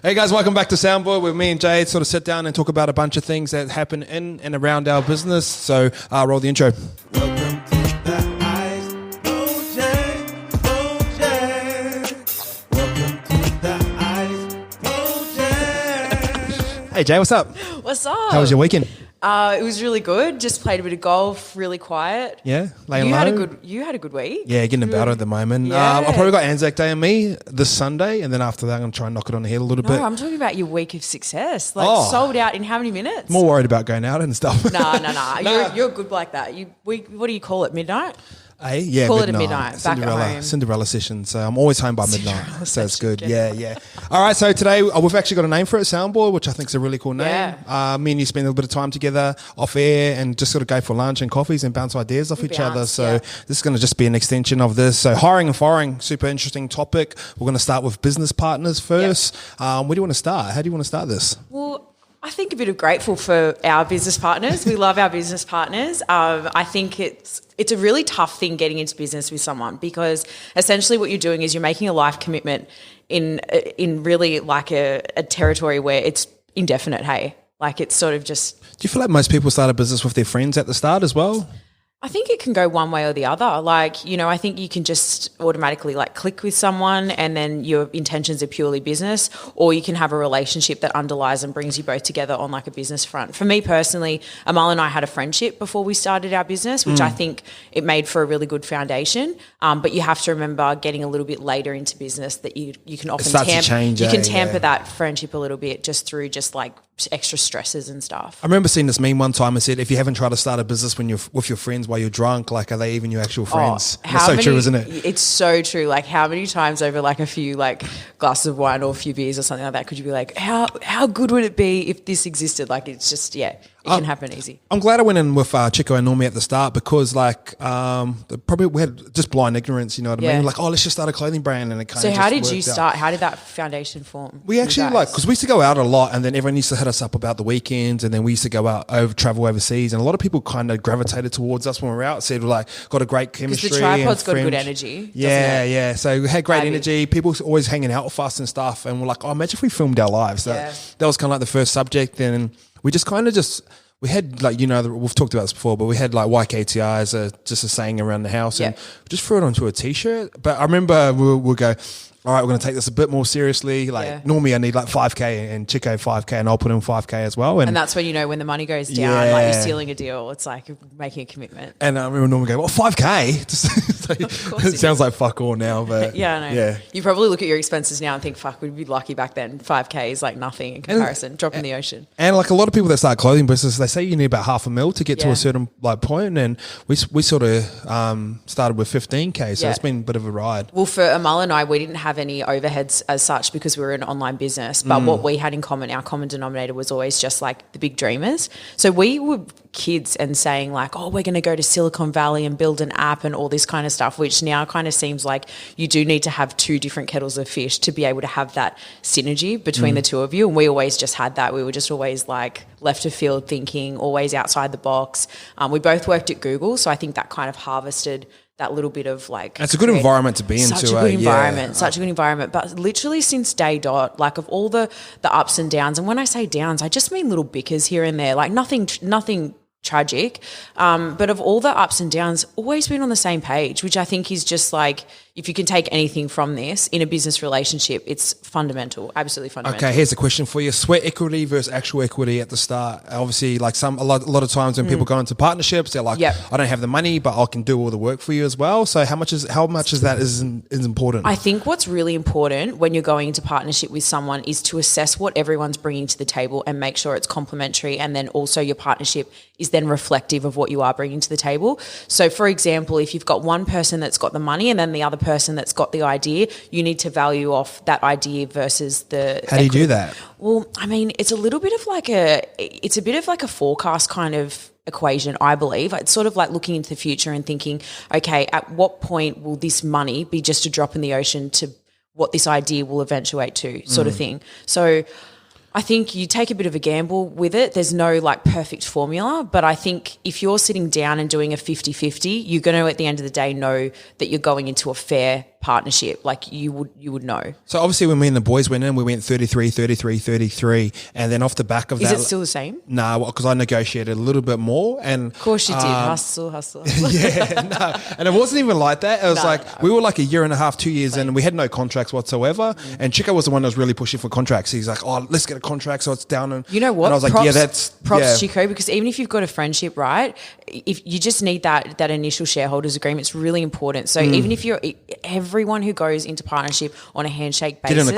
Hey guys, welcome back to Soundboard, where me and Jade sort of sit down and talk about a bunch of things that happen in and around our business. So roll the intro. Welcome to the eyes, oh Jade, oh Jade. Welcome to the eyes, oh Jade. Hey Jay, what's up? What's up? How was your weekend? It was really good. Just played a bit of golf, really quiet. Yeah, laying You low. had a good week. Yeah, getting about it at the moment. Yeah. I've probably got Anzac Day on me this Sunday, and then after that I'm going to try and knock it on the head a little No, bit. I'm talking about your week of success. Sold out in how many minutes? More worried about going out and stuff. No. You're good like that. What do you call it? Midnight? Hey, yeah, Call it a midnight, back at home. Cinderella session. So I'm always home by midnight. So it's good. Yeah. All right. So today we've actually got a name for it, Soundboard, which I think is a really cool name. Yeah. Me and you spend a little bit of time together off air and just sort of go for lunch and coffees and bounce ideas off each other. So this is going to just be an extension of this. So hiring and firing, super interesting topic. We're going to start with business partners first. Where do you want to start? How do you want to start this? Well, I think a bit of grateful for our business partners. We love our business partners. I think it's a really tough thing getting into business with someone, because essentially what you're doing is you're making a life commitment in really like a territory where it's indefinite. Hey, like it's sort of just. Do you feel like most people start a business with their friends at the start as well? I think it can go one way or the other. Like, I think you can just automatically like click with someone and then your intentions are purely business, or you can have a relationship that underlies and brings you both together on like a business front. For me personally, Amal and I had a friendship before we started our business, which I think it made for a really good foundation. But you have to remember getting a little bit later into business that you can often tamper that friendship a little bit just through just like extra stresses and stuff. I remember seeing this meme one time. It said, if you haven't tried to start a business when you're with your friends while you're drunk, like, are they even your actual friends? That's so true, isn't it? It's so true. Like, how many times over like a few like glasses of wine or a few beers or something like that could you be like, how good would it be if this existed? Like, it's just, it can happen easy. I'm glad I went in with Chico and Normie at the start, because like probably we had just blind ignorance, you know what I mean? Like, let's just start a clothing brand, and it kind of. So how did you start? How did that foundation form? We actually because we used to go out a lot, and then everyone used to hit us up about the weekends, and then we used to go out travel overseas, and a lot of people kind of gravitated towards us when we were out. Said we're like got a great chemistry. Because the tripod's got good energy. Yeah. So we had great energy. People always hanging out with us and stuff, and we're like, imagine if we filmed our lives. That was kind of like the first subject, and we just kind of we had like, we've talked about this before, but we had like YKTI as just a saying around the house, and we just threw it onto a t-shirt. But I remember we'll go, all right, we're going to take this a bit more seriously. Like normally I need like 5K and Chico 5K, and I'll put in 5K as well. And that's when, when the money goes down, like you're sealing a deal, it's like making a commitment. And I remember Norman go, 5K? It sounds like fuck all now, but I know. Yeah. You probably look at your expenses now and think, fuck, we'd be lucky back then. 5K is like nothing in comparison, drop in the ocean. And like a lot of people that start clothing business, they say you need about $500,000 to get to a certain like point, and we sort of started with 15K, so it's been a bit of a ride. Well, for Amal and I, we didn't have any overheads as such because we were an online business, but what we had in common, our common denominator was always just like the big dreamers. So we were kids and saying like, we're going to go to Silicon Valley and build an app and all this kind of stuff, which now kind of seems like you do need to have two different kettles of fish to be able to have that synergy between the two of you. And we always just had that. We were just always like left of field thinking, always outside the box. We both worked at Google, so I think that kind of harvested that little bit of like. It's a good environment to be into. Such a good environment, such a good environment. But literally since day dot, like of all the ups and downs, and when I say downs, I just mean little bickers here and there, like nothing tragic. But of all the ups and downs, always been on the same page, which I think is just like, if you can take anything from this in a business relationship, it's fundamental, absolutely fundamental. Okay, here's a question for you. Sweat equity versus actual equity at the start. Obviously, like a lot of times when people go into partnerships, they're like, I don't have the money, but I can do all the work for you as well. So how much is that is important? I think what's really important when you're going into partnership with someone is to assess what everyone's bringing to the table and make sure it's complementary, and then also your partnership is then reflective of what you are bringing to the table. So for example, if you've got one person that's got the money and then the other person that's got the idea, you need to value off that idea versus the How do you do that? Well, I mean, it's a bit of like a forecast kind of equation, I believe. It's sort of like looking into the future and thinking, okay, at what point will this money be just a drop in the ocean to what this idea will eventuate to, sort of thing. So I think you take a bit of a gamble with it. There's no like perfect formula, but I think if you're sitting down and doing a 50-50, you're going to at the end of the day know that you're going into a fair partnership. Like you would know. So obviously when me and the boys went in, we went 33, 33, 33. And then off the back of that. Is it still the same? Nah, because I negotiated a little bit more. And of course you did. Hustle. Yeah, no. And it wasn't even like that. It was we were like a year and a half, 2 years in, and we had no contracts whatsoever. And Chico was the one that was really pushing for contracts. He's like, oh, let's get a contract so it's down. And you know what? And I was like, props, Chico, because even if you've got a friendship, right, if you just need that initial shareholders agreement, it's really important. So even if everyone who goes into partnership on a handshake basis. Get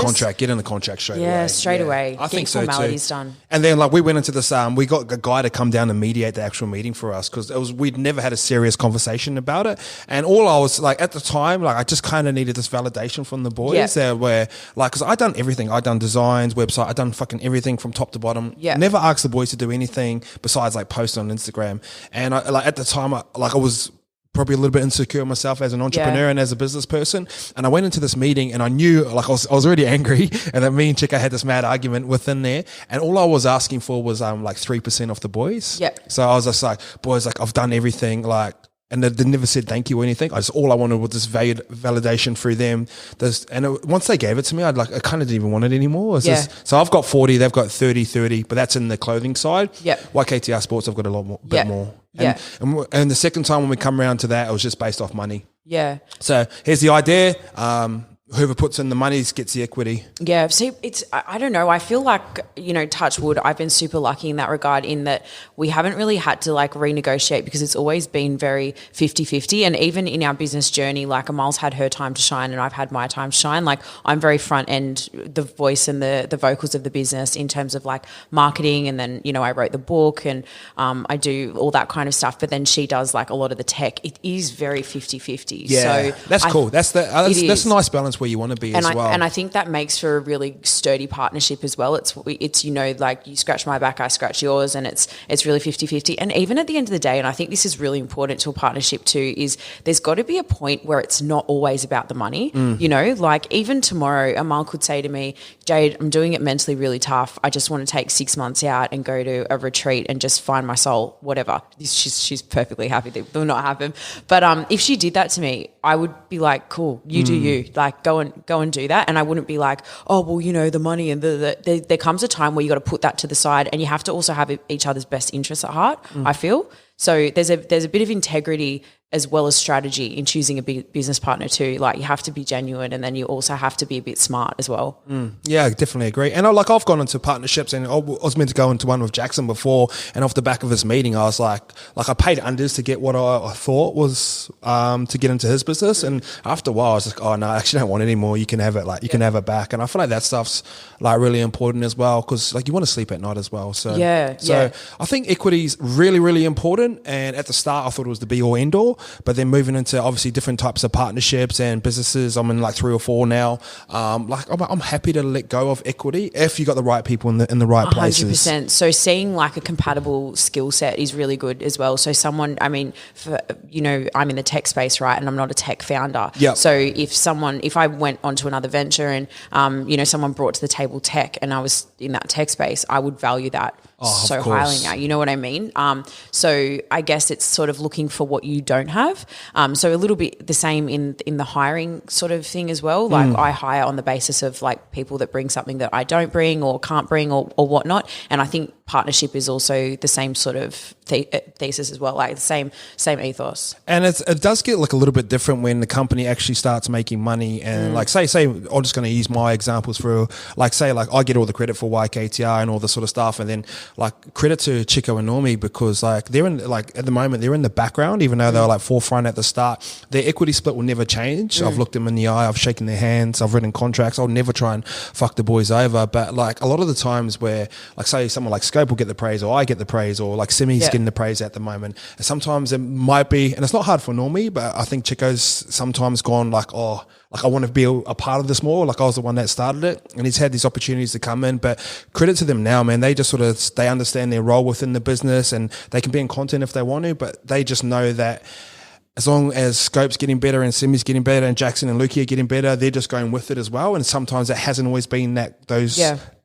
in the contract straight away. Yeah, straight away. I think so too. Formalities done. And then we went into this, we got a guy to come down and mediate the actual meeting for us because we'd never had a serious conversation about it. And all I was like, at the time, like I just kind of needed this validation from the boys where like, because I'd done everything. I'd done designs, website, I'd done fucking everything from top to bottom. Yeah. Never asked the boys to do anything besides like post on Instagram. And at the time, I was probably a little bit insecure myself as an entrepreneur and as a business person. And I went into this meeting and I knew like I was already angry and that me and Chico had this mad argument within there. And all I was asking for was like 3% off the boys. Yeah. So I was just like, boys, like I've done everything, like, and they never said thank you or anything. All I wanted was this validation through them. Once they gave it to me, I kind of didn't even want it anymore. So I've got 40, they've got 30, but that's in the clothing side. Yeah. YKTR Sports, I've got a lot more, bit more. And the second time when we come around to that, it was just based off money. Yeah. So here's the idea. Whoever puts in the money gets the equity. Yeah. See, I don't know. I feel like, touch wood, I've been super lucky in that regard in that we haven't really had to like renegotiate because it's always been very 50-50. And even in our business journey, like Amal's had her time to shine and I've had my time to shine. Like I'm very front end, the voice and the vocals of the business in terms of like marketing. And then, I wrote the book and I do all that kind of stuff. But then she does like a lot of the tech. It is very 50-50. Yeah, so that's cool. That's a nice balance where you want to be as well. And I think that makes for a really sturdy partnership as well. It's like you scratch my back, I scratch yours, and it's really 50-50. And even at the end of the day, and I think this is really important to a partnership too, is there's got to be a point where it's not always about the money. Like even tomorrow, Amal could say to me, Jade, I'm doing it mentally really tough. I just want to take 6 months out and go to a retreat and just find my soul, whatever. She's perfectly happy. That will not happen. But if she did that to me, I would be like, cool, you do you. Like go and do that. And I wouldn't be like, oh, well, the money and there comes a time where you got to put that to the side and you have to also have each other's best interests at heart, I feel. So there's a bit of integrity as well as strategy in choosing a business partner too. Like you have to be genuine and then you also have to be a bit smart as well. Yeah, I definitely agree. And I've gone into partnerships and I was meant to go into one with Jackson before, and off the back of this meeting, I was like I paid unders to get what I thought was to get into his business. And after a while I was like, oh no, I actually don't want it anymore. You can have it, like you can have it back. And I feel like that stuff's like really important as well, because like you want to sleep at night as well. So I think equity is really, really important. And at the start I thought it was the be all end all. But then moving into obviously different types of partnerships and businesses, I'm in like 3 or 4 now. I'm happy to let go of equity if you got the right people in the right places. 100%. So seeing like a compatible skill set is really good as well. So someone, I'm in the tech space, right? And I'm not a tech founder. Yep. So if I went onto another venture and someone brought to the table tech and I was in that tech space, I would value that so highly now. You know what I mean? So I guess it's sort of looking for what you don't have. So a little bit the same in the hiring sort of thing as well. Like I hire on the basis of like people that bring something that I don't bring or can't bring or whatnot. And I think partnership is also the same sort of thesis as well, like the same ethos. And it does get like a little bit different when the company actually starts making money. And like say I'm just going to use my examples for like say like I get all the credit for YKTR and all this sort of stuff, and then like credit to Chico and Normie, because like they're in like at the moment they're in the background, even though they were like forefront at the start. Their equity split will never change. I've looked them in the eye, I've shaken their hands, I've written contracts. I'll never try and fuck the boys over. But like a lot of the times where like say someone like Scope will get the praise or I get the praise, or like Simi's getting the praise at the moment. And sometimes it might be, and it's not hard for Normie, but I think Chico's sometimes gone like, oh, like I want to be a part of this more. Like I was the one that started it, and he's had these opportunities to come in. But credit to them now, man. They just they understand their role within the business, and they can be in content if they want to. But they just know that as long as Scope's getting better and Simi's getting better and Jackson and Lukey are getting better, they're just going with it as well. And sometimes it hasn't always been those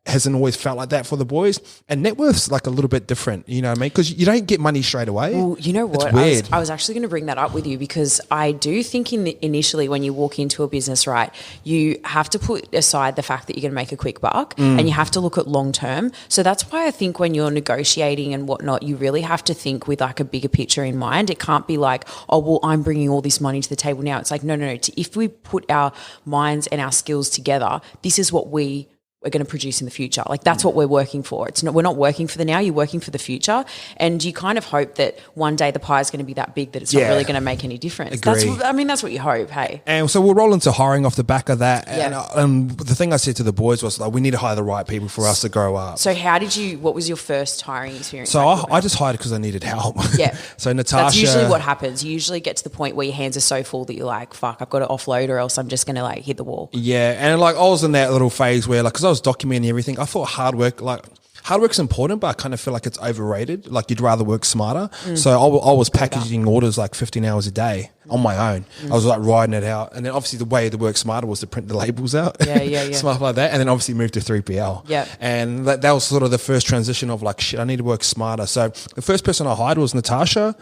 hasn't always felt like that for the boys. And net worth's like a little bit different, you know what I mean? Because you don't get money straight away. Well, you know what? It's weird. I was actually going to bring that up with you because I do think initially when you walk into a business, right, you have to put aside the fact that you're going to make a quick buck and you have to look at long term. So that's why I think when you're negotiating and whatnot, you really have to think with like a bigger picture in mind. It can't be like, oh, well, I'm bringing all this money to the table now. It's like, no. If we put our minds and our skills together, this is what we are going to produce in the future. Like that's what we're working for. We're not working for the now, you're working for the future. And you kind of hope that one day the pie is going to be that big that it's not really going to make any difference. Agree. That's what you hope, hey. And so we'll roll into hiring off the back of that. Yeah. And the thing I said to the boys was like, we need to hire the right people for us to grow up. So what was your first hiring experience? So I just hired because I needed help. Yeah. So Natasha. That's usually what happens. You usually get to the point where your hands are so full that you're like, fuck, I've got to offload or else I'm just going to like hit the wall. Yeah. And like I was in that little phase where like, because I was documenting everything, I thought hard work's important, but I kind of feel like it's overrated. Like you'd rather work smarter. So I was packaging orders like 15 hours a day on my own. I was like writing it out. And then obviously the way to work smarter was to print the labels out. Yeah. Stuff like that. And then obviously moved to 3PL. Yeah. And that was sort of the first transition of like, shit, I need to work smarter. So the first person I hired was Natasha.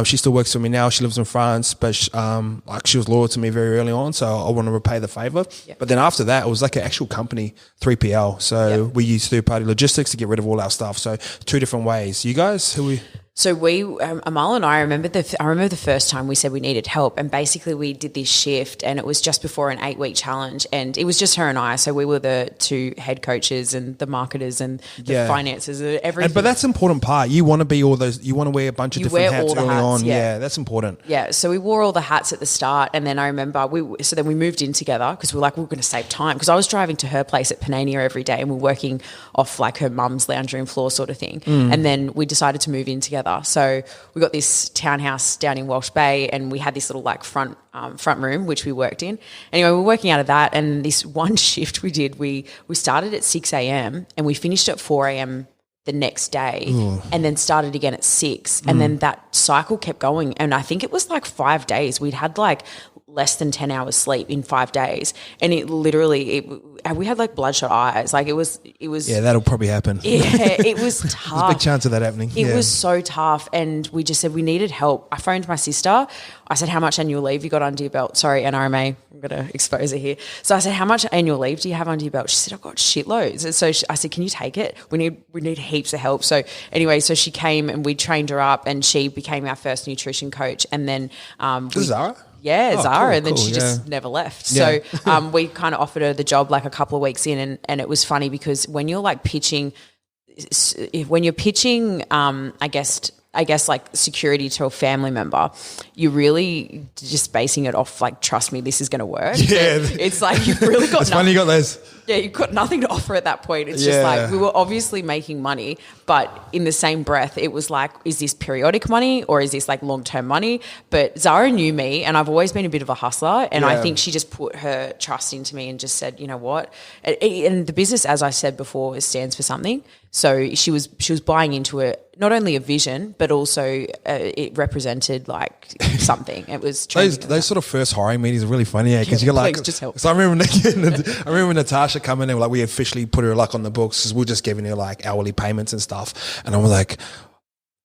She still works for me now. She lives in France, but she was loyal to me very early on. So I want to repay the favor. But then after that, it was like an actual company, 3PL. So we use third-party logistics to get rid of all our stuff. So 2 different ways. You guys, who we... So Amal and I remember the first time we said we needed help, and basically we did this shift, and it was just before an 8-week challenge, and it was just her and I. So we were the 2 head coaches and the marketers and the finances and everything. But that's an important part. You want to be all those. You want to wear a bunch of different hats early on. Yeah, that's important. Yeah. So we wore all the hats at the start, and then I remember then we moved in together because we're going to save time because I was driving to her place at Panania every day, and we're working off like her mum's lounge room floor sort of thing. And then we decided to move in together. So we got this townhouse down in Walsh Bay, and we had this little like front room which we worked in. Anyway, we were working out of that, and this one shift we did, we started at 6 a.m. and we finished at 4 a.m. the next day, and then started again at 6, and then that cycle kept going. And I think it was like 5 days. We'd had like less than 10 hours sleep in 5 days, and it literally we had like bloodshot eyes. Like it was that'll probably happen. Yeah, it was tough. There's a big chance of that happening. It was so tough, and we just said we needed help. I phoned my sister. I said, how much annual leave you got under your belt? Sorry, NRMA, I'm going to expose it here. So I said, how much annual leave do you have under your belt? She said, I've got shitloads. And so I said, can you take it? We need heaps of help. So anyway, so she came and we trained her up, and she became our first nutrition coach. And then Zara? Yeah, Zara, cool, and then she just never left. Yeah. So we kind of offered her the job like a couple of weeks in, and it was funny because when you're like pitching, I guess like security to a family member, you're really just basing it off like, trust me, this is going to work. Yeah. It's like you've really got it's funny you got those. Yeah, you've got nothing to offer at that point. It's just like we were obviously making money, but in the same breath, it was like, is this periodic money or is this like long-term money? But Zara knew me, and I've always been a bit of a hustler, and I think she just put her trust into me and just said, you know what? And the business, as I said before, stands for something. So she was buying into it, not only a vision, but also it represented like something. It was those sort of first hiring meetings are really funny, because you get like. Just help. So I remember Natasha coming in, like we officially put her like on the books because we're just giving her like hourly payments and stuff, and I'm like,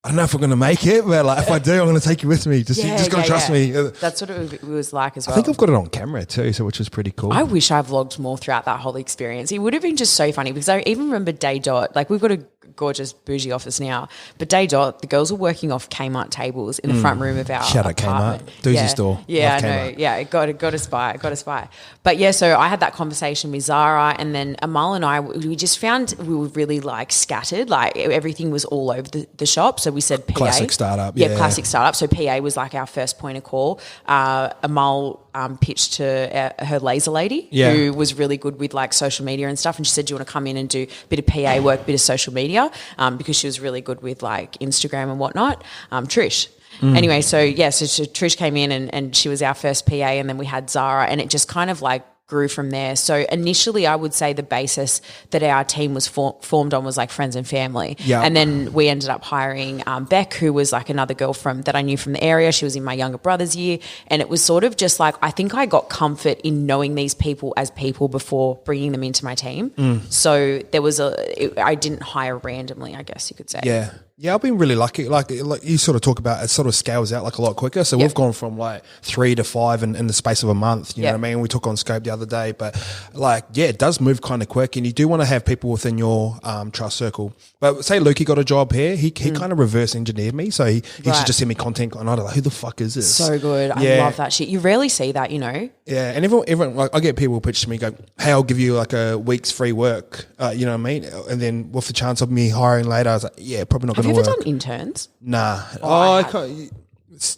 I don't know if we're going to make it, but like if I do, I'm going to take you with me. Just got to trust me. That's what it was like as well. I think I've got it on camera too, so which was pretty cool. I wish I vlogged more throughout that whole experience. It would have been just so funny because I even remember day dot, like we've got a gorgeous bougie office now, but day dot, the girls were working off Kmart tables in the front room of our Shout out apartment. Kmart, doozy store. Yeah, I know. Yeah, got to spy. But yeah, so I had that conversation with Zara, and then Amal and I, we just found we were really like scattered, like everything was all over the shop. So we said PA. Classic startup. Yeah, classic startup. So PA was like our first point of call. Amal pitched to her laser lady, who was really good with like social media and stuff, and she said, do you want to come in and do a bit of PA work, bit of social media, because she was really good with like Instagram and whatnot. Trish. Anyway, so Trish came in and she was our first PA, and then we had Zara, and it just kind of like grew from there. So initially I would say the basis that our team was formed on was like friends and family. Yeah. And then we ended up hiring Beck, who was like another girl that I knew from the area. She was in my younger brother's year. And it was sort of just like, I think I got comfort in knowing these people as people before bringing them into my team. So there was I didn't hire randomly, I guess you could say. Yeah. Yeah, I've been really lucky. Like you sort of talk about, it sort of scales out like a lot quicker. So we've gone from like 3 to 5 in the space of a month. You know what I mean? We took on Scope the other day, but like, yeah, it does move kind of quick, and you do want to have people within your trust circle. But say Lukey got a job here, he kind of reverse engineered me. So he should just send me content, and I'd be like, who the fuck is this? So good. I love that shit. You rarely see that, you know? Yeah, and everyone like, I get people pitch to me, go, hey, I'll give you like a week's free work, you know what I mean? And then with the chance of me hiring later, I was like, yeah, probably not going to work. Have you ever done interns? Nah. I can't.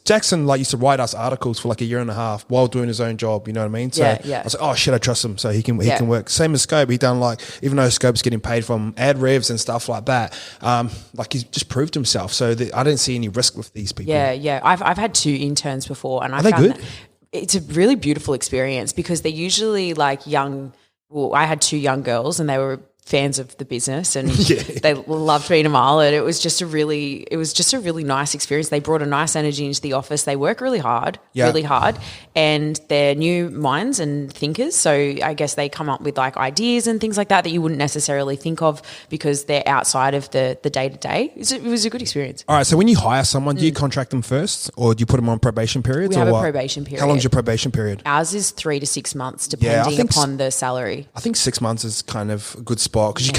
Jackson used to write us articles for like a year and a half while doing his own job, you know what I mean? So I was like, oh shit, I trust him, so he can work. Same as Scope, he done like, even though Scope's getting paid from ad revs and stuff like that, like he's just proved himself. So I didn't see any risk with these people. Yeah. I've had 2 interns before, and I found that it's a really beautiful experience because they're usually like young. Well, I had 2 young girls, and they were fans of the business, and they loved being a mullet. It was just a really nice experience. They brought a nice energy into the office. They work really hard, and they're new minds and thinkers. So I guess they come up with like ideas and things like that you wouldn't necessarily think of because they're outside of the day-to-day. It was a good experience. All right, so when you hire someone, do you contract them first, or do you put them on probation periods? We have a probation period. How long is your probation period? Ours is 3 to 6 months, depending upon the salary. I think 6 months is kind of a good spot, because you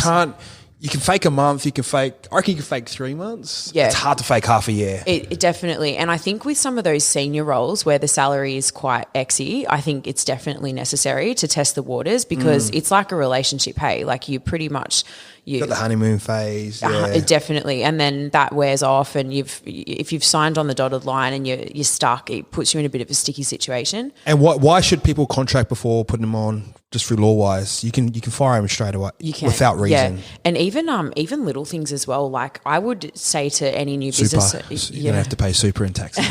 can fake a month, I reckon you can fake 3 months. Yeah. It's hard to fake half a year. It definitely. And I think with some of those senior roles where the salary is quite exy, I think it's definitely necessary to test the waters, because it's like a relationship, hey, like you pretty much... You got the honeymoon phase. Yeah. Definitely. And then that wears off, and if you've signed on the dotted line and you're stuck, it puts you in a bit of a sticky situation. And why should people contract before putting them on, just through law-wise? You can fire them straight away without reason. Yeah. And even little things as well. Like I would say to any new business... You're going to have to pay super in taxes.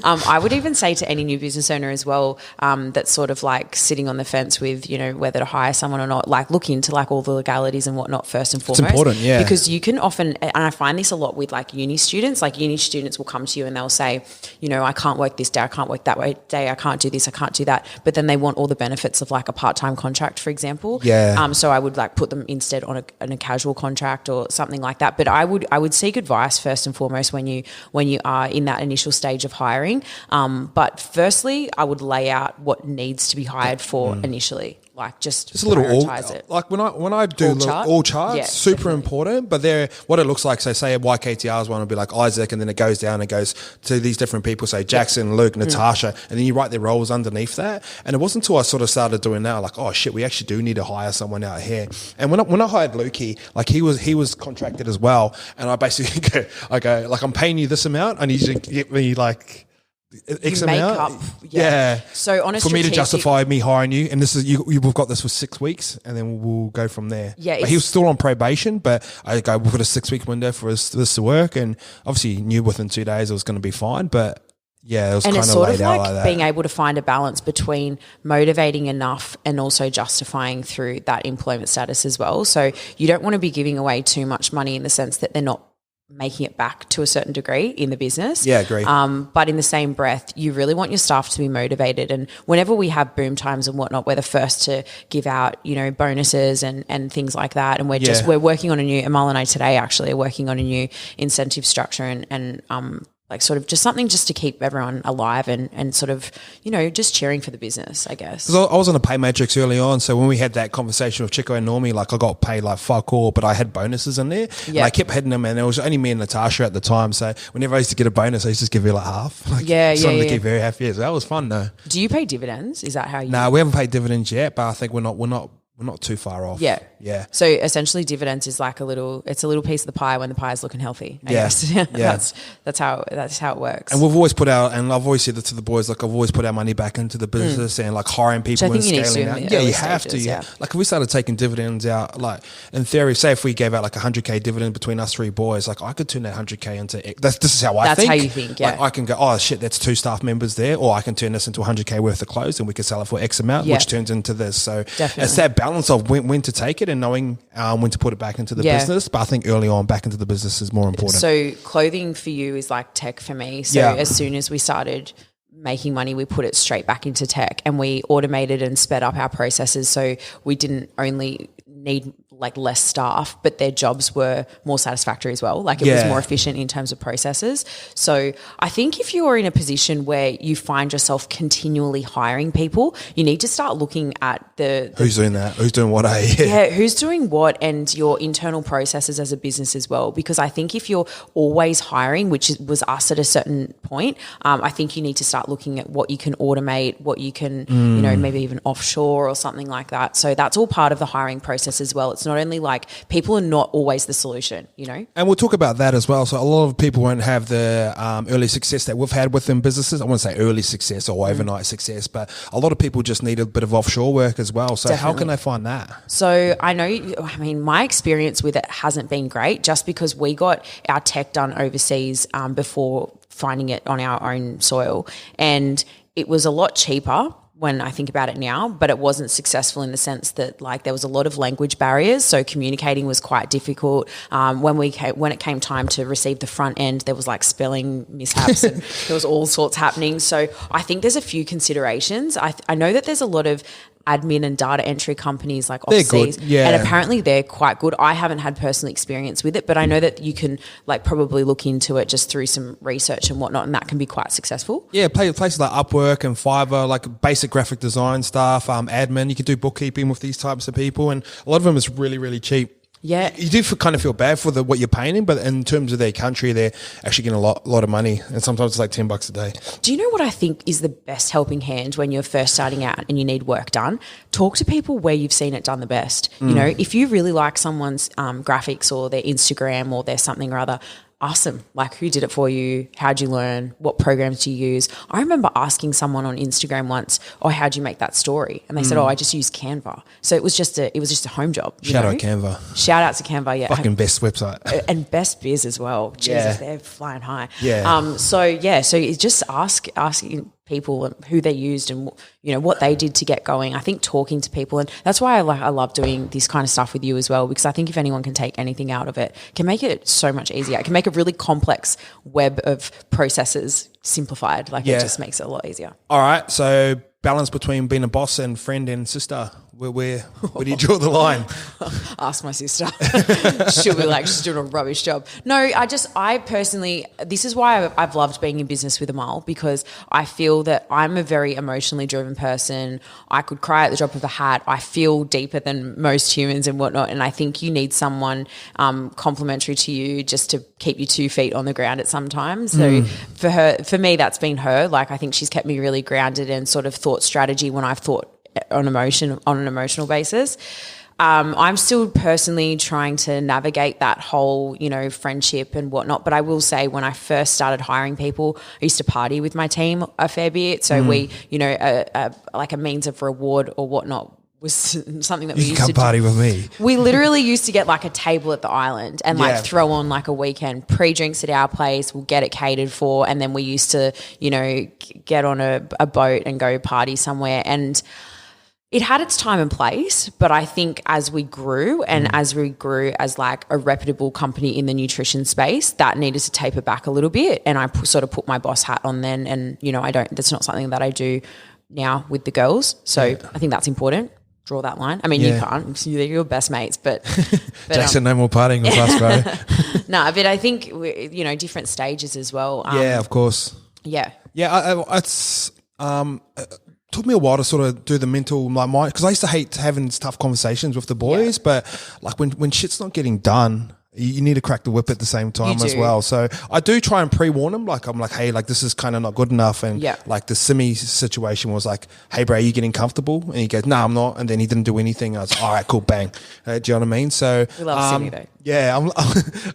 I would even say to any new business owner as well, that's sort of like sitting on the fence with, you know, whether to hire someone or not, like look into like all the legalities and whatnot first and foremost. It's important, yeah. Because you can often, and I find this a lot with like uni students will come to you and they'll say, you know, I can't work this day, I can't work that day, I can't do this, I can't do that. But then they want all the benefits of like a part-time contract, for example. Yeah. So I would like put them instead on a casual contract or something like that. But I would seek advice first and foremost when you are in that initial stage of hiring. But firstly, I would lay out what needs to be hired for initially. Like just a little prioritize it. Like when I do all charts, super definitely. Important. But what it looks like, so say a YKTR's one will be like Isaac, and then it goes down and goes to these different people, say Jackson, Luke, Natasha, and then you write their roles underneath that. And it wasn't until I sort of started doing that, like, oh shit, we actually do need to hire someone out here. And when I hired Lukey, like he was contracted as well, and I basically go like, I'm paying you this amount, I need you to get me like X amount. So on a for me to justify me hiring you, and this is we've got this for 6 weeks, and then we'll go from there. Yeah, but he was still on probation, but I go, we'll put a 6 week window for this to work, and obviously knew within 2 days it was going to be fine. But yeah, it was kind of laid out like that. Being able to find a balance between motivating enough and also justifying through that employment status as well. So you don't want to be giving away too much money in the sense that they're not making it back to a certain degree in the business. Yeah, agree. But in the same breath, you really want your staff to be motivated. And whenever we have boom times and whatnot, we're the first to give out, you know, bonuses and things like that. And we're working on Amal and I today actually are working on a new incentive structure and like sort of just something just to keep everyone alive and sort of, you know, just cheering for the business, I guess. Because I was on a pay matrix early on, so when we had that conversation with Chico and Normie, like I got paid like fuck all, but I had bonuses in there. And I kept hitting them, and it was only me and Natasha at the time, so whenever I used to get a bonus, I used to just give her like half. Like, just wanted to keep her happy. So that was fun though. Do you pay dividends? Is that how you... No, we haven't paid dividends yet, but I think we're not we're not too far off. Yeah. Yeah. So essentially dividends is like it's a little piece of the pie when the pie is looking healthy. I guess. Yeah. That's how it works. And we've always put out, and I've always said that to the boys, like I've always put our money back into the business and like hiring people and scaling out. Yeah, you have to. Yeah. Like if we started taking dividends out, like in theory, say if we gave out like 100K dividend between us 3 boys, like I could turn that 100K into, this is how I think. That's how you think, yeah. Like I can go, oh shit, that's 2 staff members there, or I can turn this into 100K worth of clothes and we could sell it for X amount, which turns into this. So definitely. It's that balance of when to take it and knowing when to put it back into the business. But I think early on back into the business is more important. So clothing for you is like tech for me. So as soon as we started making money, we put it straight back into tech and we automated and sped up our processes. So we didn't only need like less staff, but their jobs were more satisfactory as well. Like it was more efficient in terms of processes. So I think if you're in a position where you find yourself continually hiring people, you need to start looking at the who's doing that, who's doing what, who's doing what, and your internal processes as a business as well. Because I think if you're always hiring, which was us at a certain point, I think you need to start looking at what you can automate, what you can, maybe even offshore or something like that. So that's all part of the hiring process as well. It's not only like people are not always the solution, And we'll talk about that as well. So a lot of people won't have the early success that we've had within businesses. I wouldn't say early success or overnight success, but a lot of people just need a bit of offshore work as well. So how can they find that? So my experience with it hasn't been great, just because we got our tech done overseas before finding it on our own soil, and it was a lot cheaper when I think about it now, but it wasn't successful in the sense that like there was a lot of language barriers, so communicating was quite difficult. When it came time to receive the front end, there was like spelling mishaps and there was all sorts happening. So I think there's a few considerations. I know that there's a lot of admin and data entry companies like overseas, and apparently they're quite good. I haven't had personal experience with it, but I know that you can like probably look into it just through some research and whatnot, and that can be quite successful. Yeah, places like Upwork and Fiverr, like basic graphic design stuff, admin. You can do bookkeeping with these types of people, and a lot of them is really, really cheap. Yeah, you do kind of feel bad for what you're paying them, but in terms of their country, they're actually getting a lot of money, and sometimes it's like $10 a day. Do you know what I think is the best helping hand when you're first starting out and you need work done? Talk to people where you've seen it done the best. If you really like someone's graphics or their Instagram or their something or other, ask them, like, who did it for you? How'd you learn? What programs do you use? I remember asking someone on Instagram once, how'd you make that story? And they said, I just used Canva. So it was just a home job. Shout out Canva. Shout out to Canva, yeah. Fucking best website. And best biz as well. Jesus, they're flying high. Yeah. So you just asking people who they used and what they did to get going. I think talking to people, and that's why I love doing this kind of stuff with you as well, because I think if anyone can take anything out of it, it can make it so much easier. It can make a really complex web of processes simplified. It just makes it a lot easier. All right, so balance between being a boss and friend and sister. Where do you draw the line? Ask my sister. She'll be like, she's doing a rubbish job. No, I personally, this is why I've loved being in business with Amal, because I feel that I'm a very emotionally driven person. I could cry at the drop of a hat. I feel deeper than most humans and whatnot. And I think you need someone complimentary to you just to keep you 2 feet on the ground at some time. So for me, that's been her. Like, I think she's kept me really grounded and sort of thought strategy when I've thought on an emotional basis. I'm still personally trying to navigate that whole, friendship and whatnot. But I will say, when I first started hiring people, I used to party with my team a fair bit. So we, like a means of reward or whatnot was something that we used to do. Party with me. We literally used to get like a table at the island and throw on like a weekend pre-drinks at our place. We'll get it catered for. And then we used to, get on a boat and go party somewhere. And it had its time and place, but I think as we grew as like a reputable company in the nutrition space, that needed to taper back a little bit. And I sort of put my boss hat on then. And, that's not something that I do now with the girls. So I think that's important. Draw that line. I mean, you can't. You're your best mates, but Jackson, no more partying with us, bro. No, but I think different stages as well. Yeah, of course. Yeah. It's took me a while to sort of do the mental mind, because I used to hate having tough conversations with the boys, but like when shit's not getting done, You need to crack the whip at the same time as well. So I do try and pre-warn them. Like I'm like, hey, like this is kind of not good enough. And like the Simi situation was like, hey, bro, are you getting comfortable? And he goes, no, I'm not. And then he didn't do anything. I was like, all right, cool, bang. Do you know what I mean? So we love Simi though. Yeah,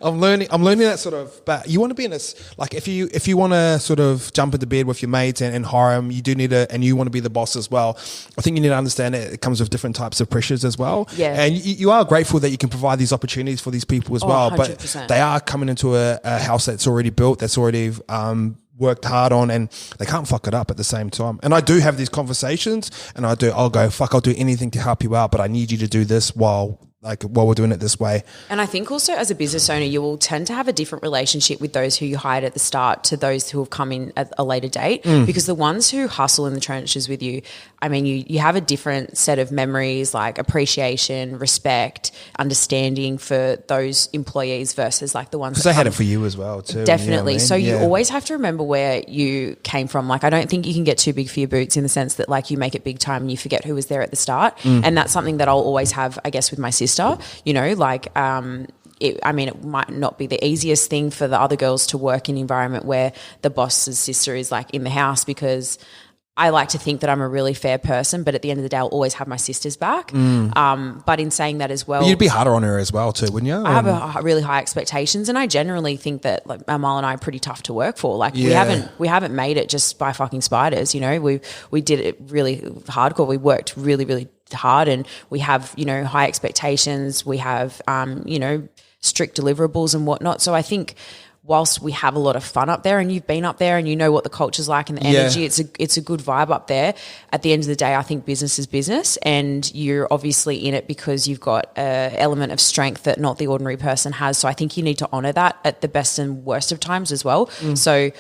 I'm learning that sort of. But you want to be in this, like if you want to sort of jump into bed with your mates and hire them, you do need to, and you want to be the boss as well. I think you need to understand it comes with different types of pressures as well. Yeah, and you are grateful that you can provide these opportunities for these people as well. 100%. But they are coming into a house that's already built, that's already worked hard on, and they can't fuck it up at the same time. And I do have these conversations, and I'll go, fuck, I'll do anything to help you out, but I need you to do this while we're doing it this way. And I think also as a business owner, you will tend to have a different relationship with those who you hired at the start to those who have come in at a later date, because the ones who hustle in the trenches with you, I mean, you have a different set of memories, like appreciation, respect, understanding for those employees versus like the ones because they had it for you as well too. Definitely. You know what I mean? So you always have to remember where you came from. Like I don't think you can get too big for your boots in the sense that like you make it big time and you forget who was there at the start. And that's something that I'll always have, I guess, with my sister, you know, like it might not be the easiest thing for the other girls to work in an environment where the boss's sister is like in the house, because I like to think that I'm a really fair person, but at the end of the day, I'll always have my sister's back. But in saying that as well, but you'd be harder on her as well too, wouldn't you? I have really high expectations, and I generally think that like Amal and I are pretty tough to work for. Like we haven't made it just by fucking spiders. You know, we did it really hardcore. We worked really, really hard, and we have, you know, high expectations. We have, you know, strict deliverables and whatnot. So I think whilst we have a lot of fun up there, and you've been up there and you know what the culture's like and the energy, it's a good vibe up there. At the end of the day, I think business is business, and you're obviously in it because you've got an element of strength that not the ordinary person has. So I think you need to honour that at the best and worst of times as well. So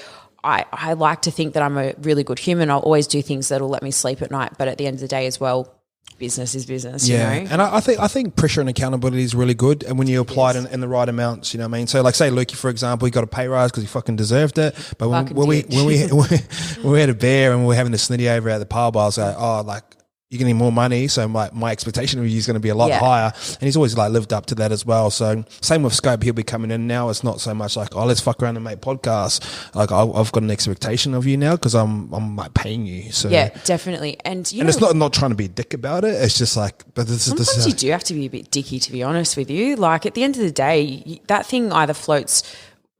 I like to think that I'm a really good human. I'll always do things that'll let me sleep at night, but at the end of the day as well, business is business, you know? And I think pressure and accountability is really good, and when you apply it in the right amounts, you know what I mean? So like say Lukey, for example, he got a pay rise because he fucking deserved it, but when we had a beer and we were having the snitty over at the pub, I was like, oh, like you're getting more money, so my expectation of you is going to be a lot higher. And he's always like lived up to that as well. So same with Scope, he'll be coming in now. It's not so much like, oh, let's fuck around and make podcasts. Like I've got an expectation of you now because I'm like paying you. So yeah, definitely. And it's not trying to be a dick about it. It's just like, but sometimes you do have to be a bit dicky, to be honest with you. Like at the end of the day, that thing either floats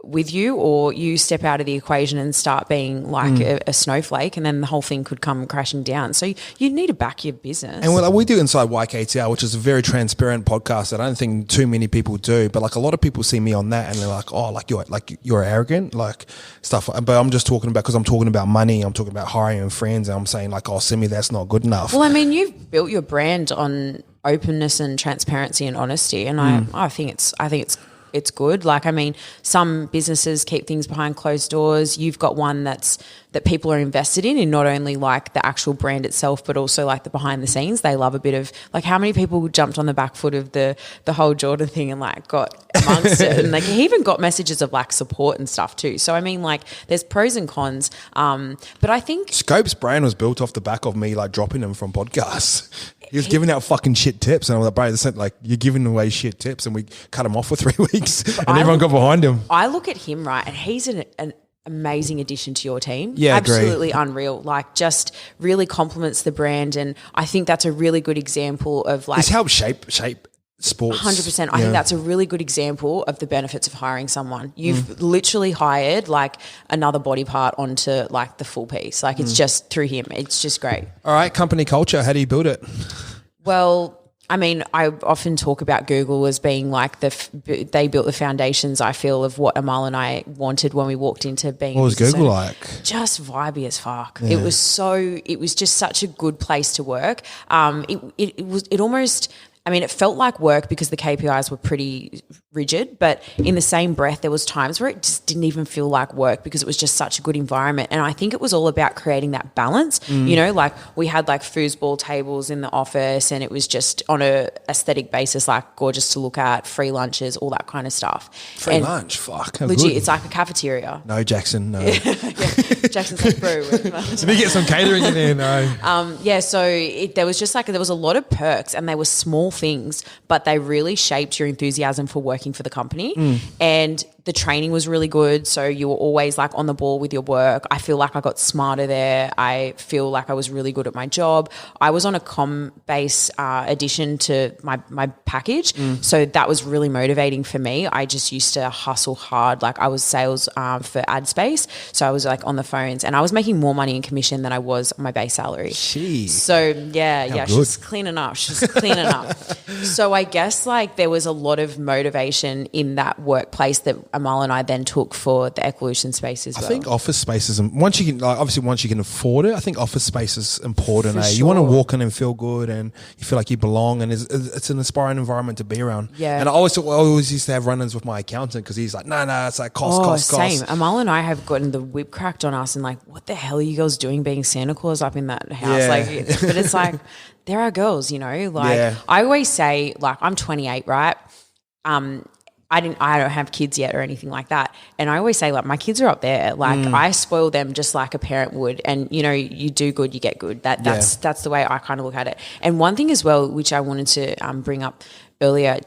with you or you step out of the equation and start being like a snowflake, and then the whole thing could come crashing down. So you need to back your business. And we do Inside YKTR, which is a very transparent podcast that I don't think too many people do, but like a lot of people see me on that and they're like, oh, you're arrogant, like stuff. But I'm just talking about, because I'm talking about money, I'm talking about hiring friends, and I'm saying like, oh, Simi, that's not good enough. Well, I mean, you've built your brand on openness and transparency and honesty, and I think it's good. Like, I mean, some businesses keep things behind closed doors. You've got one that people are invested in not only like the actual brand itself, but also like the behind the scenes. They love a bit of like, how many people jumped on the back foot of the whole Jordan thing and like got amongst it, and like he even got messages of like support and stuff too. So I mean, like there's pros and cons. But I think Scope's brand was built off the back of me like dropping him from podcasts. He was giving out fucking shit tips, and I was like, bro, this like you're giving away shit tips, and we cut him off for 3 weeks, and everyone got behind him. I look at him, right, and he's an amazing addition to your team. Yeah, absolutely unreal. Like, just really complements the brand, and I think that's a really good example of like. It's helped shape sports. 100%. I think that's a really good example of the benefits of hiring someone. You've literally hired like another body part onto like the full piece. Like it's just through him. It's just great. All right, company culture. How do you build it? Well, I mean, I often talk about Google as being like they built the foundations, I feel, of what Amal and I wanted when we walked into being. What was Google like? Just vibey as fuck. Yeah. It was just such a good place to work. It almost, I mean, it felt like work because the KPIs were pretty rigid, but in the same breath, there was times where it just didn't even feel like work because it was just such a good environment. And I think it was all about creating that balance. You know, like we had like foosball tables in the office, and it was just on a aesthetic basis, like gorgeous to look at, free lunches, all that kind of stuff. Free lunch, fuck. Legit, good. It's like a cafeteria. No, Jackson, no. Jackson's like, bro. Let me get some catering in there, no. So there was just like, there was a lot of perks, and they were small things, but they really shaped your enthusiasm for working for the company. And the training was really good. So you were always like on the ball with your work. I feel like I got smarter there. I feel like I was really good at my job. I was on a com-based addition to my package. So that was really motivating for me. I just used to hustle hard. Like I was sales for ad space. So I was like on the phones and I was making more money in commission than I was on my base salary. Jeez. So yeah, good. she's cleaning up. So I guess like there was a lot of motivation in that workplace that Amal and I then took for the Evolution space as well. I think office space is once you can afford it. I think office space is important. For You want to sure. walk in and feel good, and you feel like you belong, and it's an inspiring environment to be around. Yeah. And I always used to have run-ins with my accountant because he's like, no, it's like cost. Same. Amal and I have gotten the whip cracked on us and like, what the hell are you girls doing being Santa Claus up in that house? Yeah. But it's like, there are girls, like Yeah. I always say, like, I'm 28, right? I don't have kids yet or anything like that. And I always say, like, my kids are up there. Like, I spoil them just like a parent would. And, you do good, you get good. That's the way I kind of look at it. And one thing as well, which I wanted to bring up earlier,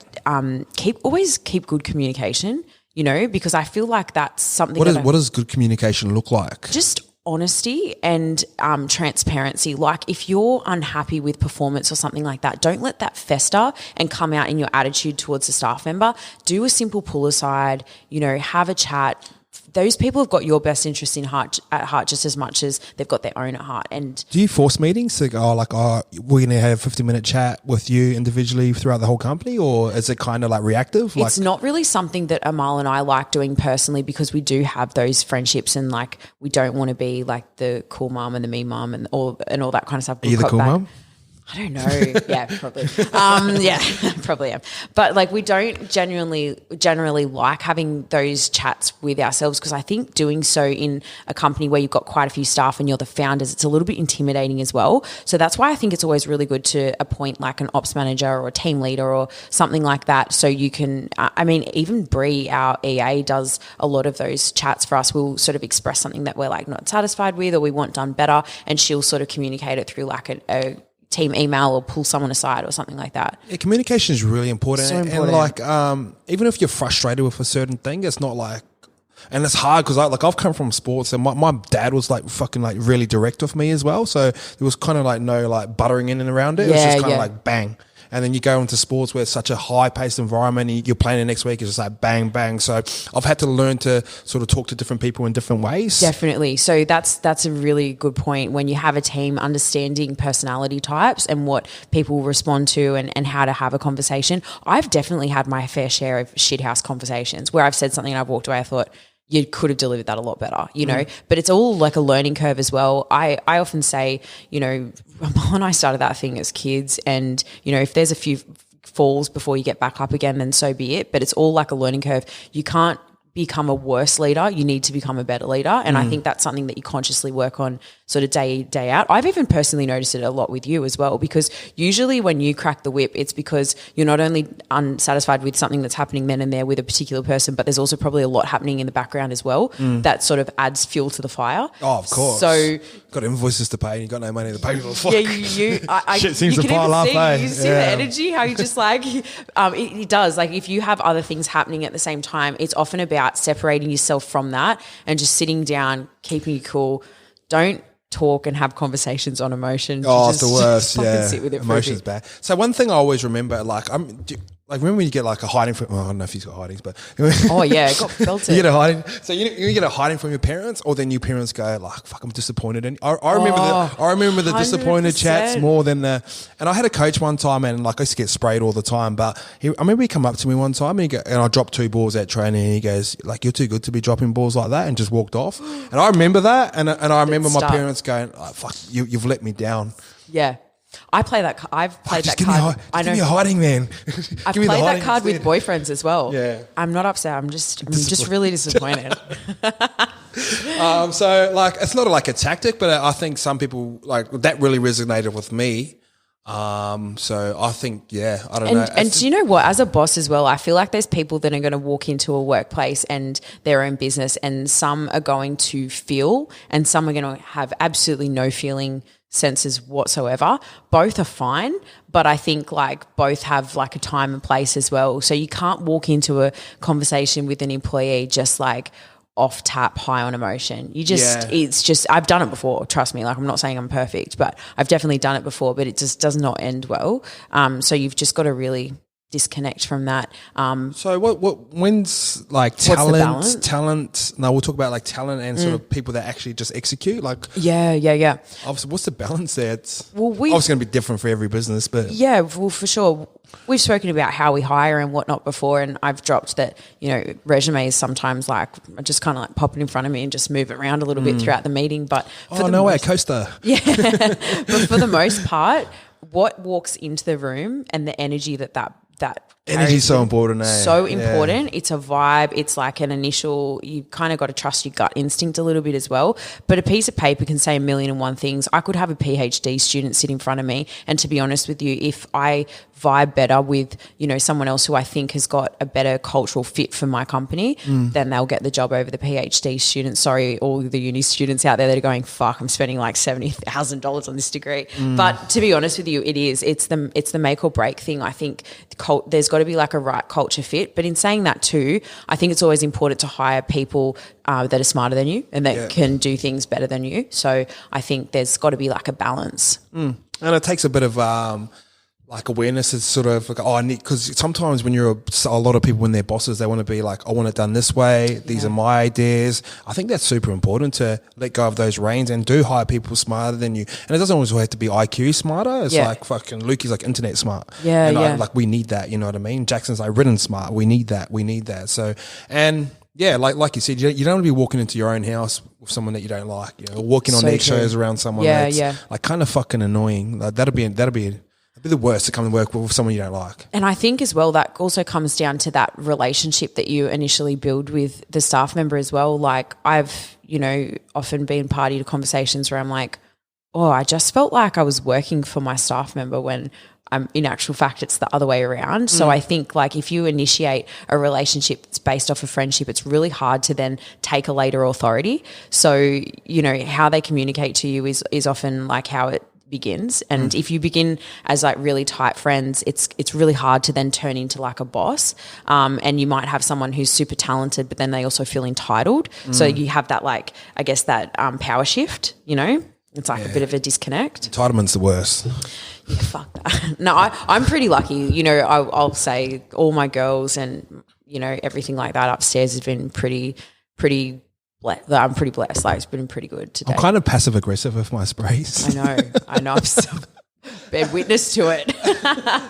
always keep good communication, because I feel like that's something. What does good communication look like? Just honesty and transparency. Like if you're unhappy with performance or something like that, don't let that fester and come out in your attitude towards the staff member. Do a simple pull aside, have a chat. Those people have got your best interest at heart just as much as they've got their own at heart. And do you force meetings to go we're going to have a 50-minute chat with you individually throughout the whole company, or is it kind of like reactive? It's not really something that Amal and I like doing personally, because we do have those friendships and like we don't want to be like the cool mum and the me mum and all that kind of stuff. Are you the cool mum? I don't know. Yeah, probably. Probably am. But like we don't generally like having those chats with ourselves, because I think doing so in a company where you've got quite a few staff and you're the founders, it's a little bit intimidating as well. So that's why I think it's always really good to appoint like an ops manager or a team leader or something like that. So you can, even Bree, our EA, does a lot of those chats for us. We'll sort of express something that we're like not satisfied with or we want done better, and she'll sort of communicate it through like a team email or pull someone aside or something like that. Yeah, communication is really important. So important. And like, even if you're frustrated with a certain thing, it's not like, and it's hard because I've come from sports and my dad was like fucking like really direct with me as well. So there was kind of like no like buttering in and around it. It was just kind of like bang. And then you go into sports where it's such a high-paced environment and you're playing the next week, it's just like bang, bang. So I've had to learn to sort of talk to different people in different ways. Definitely. So that's a really good point. When you have a team, understanding personality types and what people respond to and how to have a conversation. I've definitely had my fair share of shithouse conversations where I've said something and I've walked away, I thought, you could have delivered that a lot better, but it's all like a learning curve as well. I often say, when I started that thing as kids and, if there's a few falls before you get back up again, then so be it. But it's all like a learning curve. You can't become a worse leader. You need to become a better leader. And I think that's something that you consciously work on sort of day out. I've even personally noticed it a lot with you as well, because usually when you crack the whip, it's because you're not only unsatisfied with something that's happening then and there with a particular person, but there's also probably a lot happening in the background as well that sort of adds fuel to the fire. Oh, of course. So got invoices to pay and you got no money to pay for the fuck. Yeah, Shit seems you to can pile up, even see, eh? you see the energy, how you just like, it does. Like if you have other things happening at the same time, it's often about separating yourself from that and just sitting down, keeping you cool. Don't talk and have conversations on emotion. Oh, it's the worst. Just sit with it. Emotions bad. So one thing I always remember, like remember when you get like a hiding from, well, I don't know if he's got hidings, but oh yeah, it got belted. You get a hiding. So you get a hiding from your parents, or then your parents go like, "Fuck, I'm disappointed." And I remember the disappointed 100%. chats more than the. And I had a coach one time, and like I used to get sprayed all the time. But I remember he come up to me one time, and I dropped 2 balls at training, and he goes like, "You're too good to be dropping balls like that," and just walked off. And I remember that, and I remember my parents going, oh, "Fuck, you've let me down." Yeah. I've played that card. I know. Give me a hiding, man. I've played that card with boyfriends as well. Yeah. I'm not upset. I'm just really disappointed. So like, it's not like a tactic, but I think some people like that really resonated with me. So I think, I don't know. And do you know what? As a boss as well, I feel like there's people that are going to walk into a workplace and their own business, and some are going to feel and some are going to have absolutely no feeling senses whatsoever. Both are fine, but I think like both have like a time and place as well. So you can't walk into a conversation with an employee just like off tap, high on emotion. You just, it's just, I've done it before, trust me. Like, I'm not saying I'm perfect, but I've definitely done it before, but it just does not end well. So you've just got to really disconnect from that. So when's like talent? No, we'll talk about like talent and sort of people that actually just execute. Like, yeah. Obviously, what's the balance there? It's well, obviously going to be different for every business, but yeah, well, for sure. We've spoken about how we hire and whatnot before, and I've dropped that, you know, resumes sometimes like I just kind of like pop it in front of me and just move it around a little bit throughout the meeting. But coaster. Yeah, but for the most part, what walks into the room and the energy that energy is so important. So important. It's a vibe. It's like an initial, you kind of got to trust your gut instinct a little bit as well. But a piece of paper can say 1,000,001 things. I could have a PhD student sit in front of me, and to be honest with you, if I vibe better with, you know, someone else who I think has got a better cultural fit for my company, then they'll get the job over the PhD student. Sorry, all the uni students out there that are going, fuck, I'm spending like $70,000 on this degree. But to be honest with you, it's the make or break thing. I think there's got to be like a right culture fit. But in saying that too, I think it's always important to hire people that are smarter than you and that can do things better than you. So I think there's got to be like a balance. And it takes a bit of like awareness. Is sort of like, I need, because sometimes when you're a lot of people, when they're bosses, they want to be like, I want it done this way. These are my ideas. I think that's super important to let go of those reins and do hire people smarter than you. And it doesn't always have to be IQ smarter. It's like fucking Lukey's like internet smart. Like we need that. You know what I mean? Jackson's like written smart. We need that. So, and yeah, like you said, you don't want to be walking into your own house with someone that you don't like, you know, walking on eggshells around someone that's like kind of fucking annoying. Like that'd be the worst to come and work with someone you don't like. And I think as well that also comes down to that relationship that you initially build with the staff member as well. Like I've, you know, often been party to conversations where I'm like, oh, I just felt like I was working for my staff member when in actual fact it's the other way around. So I think like if you initiate a relationship that's based off of friendship, it's really hard to then take a later authority. So, you know, how they communicate to you is often like how it begins. And if you begin as like really tight friends, it's really hard to then turn into like a boss. And you might have someone who's super talented, but then they also feel entitled. So you have that like, I guess that power shift, you know, it's like a bit of a disconnect. Entitlement's the worst. Yeah, fuck that. No, I'm pretty lucky. You know, I'll say all my girls and, you know, everything like that upstairs has been pretty I'm pretty blessed. Like it's been pretty good today. I'm kind of passive aggressive with my sprays. I know. I'm so bear witness to it. I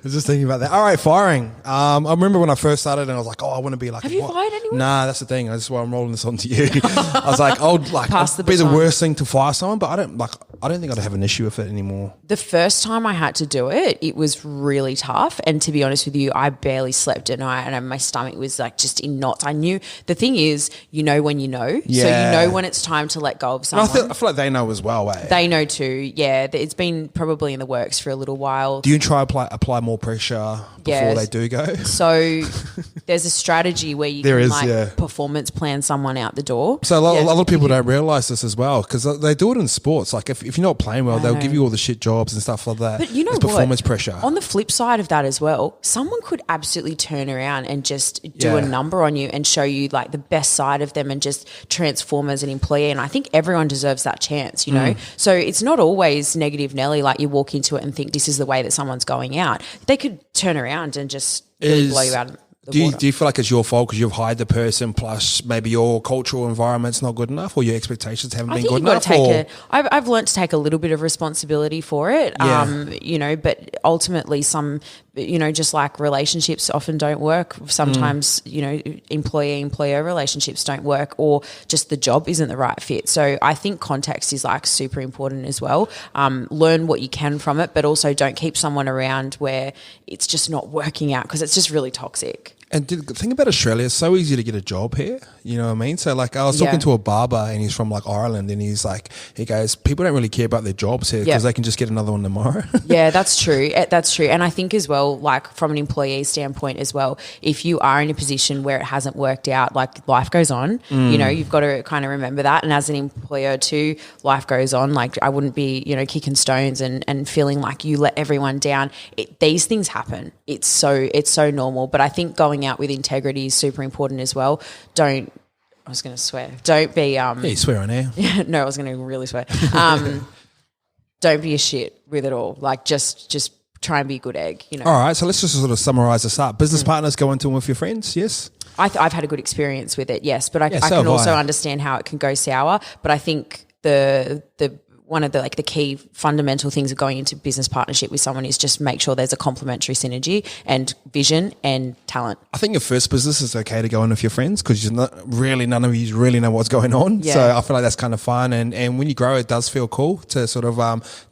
was just thinking about that. All right, firing. I remember when I first started and I was like, I want to be like. Have you fired anyone? Nah, that's the thing. That's why I'm rolling this on to you. I was like, it'd be the worst thing to fire someone, but I don't think I'd have an issue with it anymore. The first time I had to do it, it was really tough. And to be honest with you, I barely slept at night and my stomach was like just in knots. I knew, the thing is, you know when you know. Yeah. So you know when it's time to let go of someone. I feel like they know as well, eh? They know too, yeah. It's been probably in the works for a little while. Do you try apply more pressure before they do go? So there's a strategy where you performance plan someone out the door. So a lot of people don't realise this as well because they do it in sports. Like if you're not playing well, they'll give you all the shit jobs and stuff like that. But you know what? Performance pressure. On the flip side of that as well, someone could absolutely turn around and just do a number on you and show you like the best side of them and just transform as an employee. And I think everyone deserves that chance, you know? So it's not always negative Nelly, like you walk into it and think this is the way that someone's going out. They could turn around and just really blow you out of the water. Do you feel like it's your fault because you've hired the person plus maybe your cultural environment's not good enough or your expectations haven't been good enough? I've learned to take a little bit of responsibility for it, you know, but ultimately some, you know, just like relationships often don't work. Sometimes, you know, employee-employer relationships don't work or just the job isn't the right fit. So I think context is like super important as well. Learn what you can from it, but also don't keep someone around where it's just not working out because it's just really toxic. And the thing about Australia, it's so easy to get a job here. You know what I mean? So like I was talking to a barber and he's from like Ireland and he goes, people don't really care about their jobs here because they can just get another one tomorrow. Yeah, that's true. That's true. And I think as well, like from an employee standpoint as well, if you are in a position where it hasn't worked out, like life goes on, you know, you've got to kind of remember that. And as an employer too, life goes on. Like I wouldn't be, you know, kicking stones and feeling like you let everyone down. These things happen. It's so normal. But I think going out with integrity is super important as well. Don't be Yeah, you swear on air. no, I was going to really swear. Don't be a shit with it all. Like just try and be a good egg, you know. All right, so let's just sort of summarize this up. Business partners go into them with your friends, yes? I've had a good experience with it, yes, but I can also understand how it can go sour. But I think the one of the like the key fundamental things of going into business partnership with someone is just make sure there's a complementary synergy and vision and talent. I think your first business is okay to go in with your friends because none of you really know what's going on. Yeah. So I feel like that's kind of fun. And when you grow, it does feel cool to sort of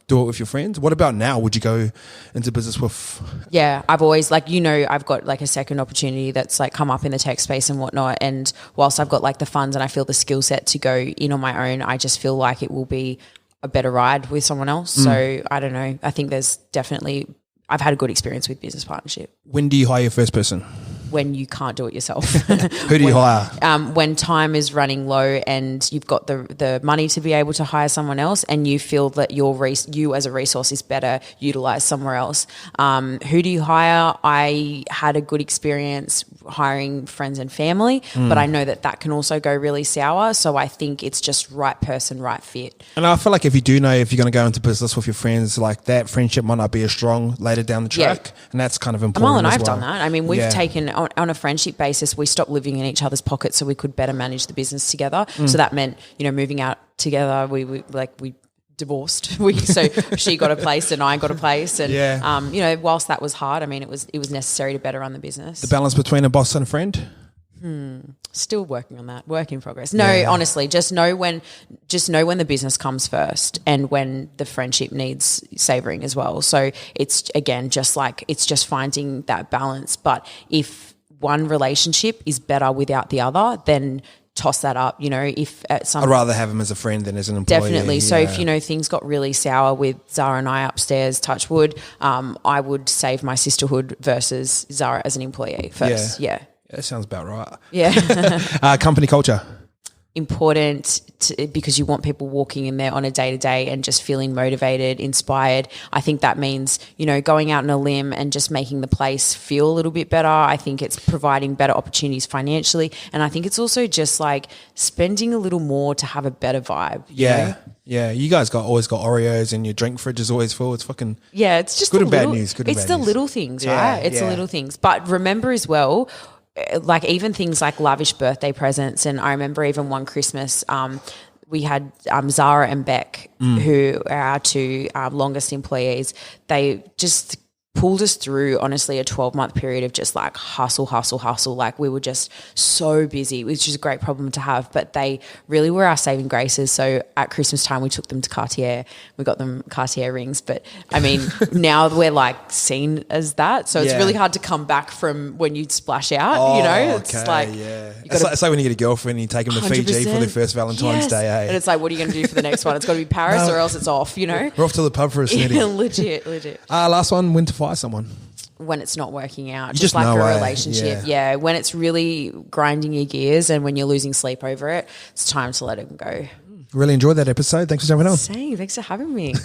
do it with your friends. What about now? Would you go into business with? Yeah, I've always I've got like a second opportunity that's like come up in the tech space and whatnot. And whilst I've got like the funds and I feel the skill set to go in on my own, I just feel like it will be a better ride with someone else. So I don't know. I think I've had a good experience with business partnership. When do you hire your first person? When you can't do it yourself. Who do you hire? When time is running low and you've got the money to be able to hire someone else and you feel that you as a resource is better utilised somewhere else. Who do you hire? I had a good experience hiring friends and family, but I know that can also go really sour. So I think it's just right person, right fit. And I feel like if you do know if you're going to go into business with your friends, like that friendship might not be as strong later down the track. And that's kind of important. Amal and I have done that. I mean, we've taken on a friendship basis, we stopped living in each other's pockets so we could better manage the business together. So that meant, you know, moving out together. We divorced. So she got a place and I got a place. And you know, whilst that was hard, I mean, it was necessary to better run the business. The balance between a boss and a friend. Still working on that. Work in progress. No, honestly, just know when the business comes first and when the friendship needs savouring as well. So it's again just finding that balance. But if one relationship is better without the other, then toss that up. You know, if at some, I'd rather have him as a friend than as an employee. Definitely. So if you know things got really sour with Zara and I upstairs, touch wood, I would save my sisterhood versus Zara as an employee first. Yeah. That sounds about right. Yeah. Company culture. Important because you want people walking in there on a day-to-day and just feeling motivated, inspired. I think that means, you know, going out on a limb and just making the place feel a little bit better. I think it's providing better opportunities financially. And I think it's also just like spending a little more to have a better vibe. Yeah. You know? Yeah, you guys always got Oreos and your drink fridge is always full. It's fucking it's just good and bad news. It's the little things, right? It's the little things. But remember as well, like even things like lavish birthday presents. And I remember even one Christmas, we had Zara and Beck, who are our two longest employees. They just pulled us through, honestly, a 12-month period of just like hustle. Like we were just so busy, which is a great problem to have, but they really were our saving graces. So at Christmas time, we took them to Cartier. We got them Cartier rings. But I mean, now we're like seen as that. So it's really hard to come back from when you splash out, you know? It's it's like when you get a girlfriend and you take them to Fiji for their first Valentine's Day, eh? And it's like, what are you going to do for the next one? It's got to be Paris or else it's off, you know? We're off to the pub for a snitty. Legit. Last one, when to fire someone. When it's not working out, just like know a relationship. Yeah, when it's really grinding your gears and when you're losing sleep over it, it's time to let it go. Really enjoyed that episode. Thanks for jumping on. Thanks for having me.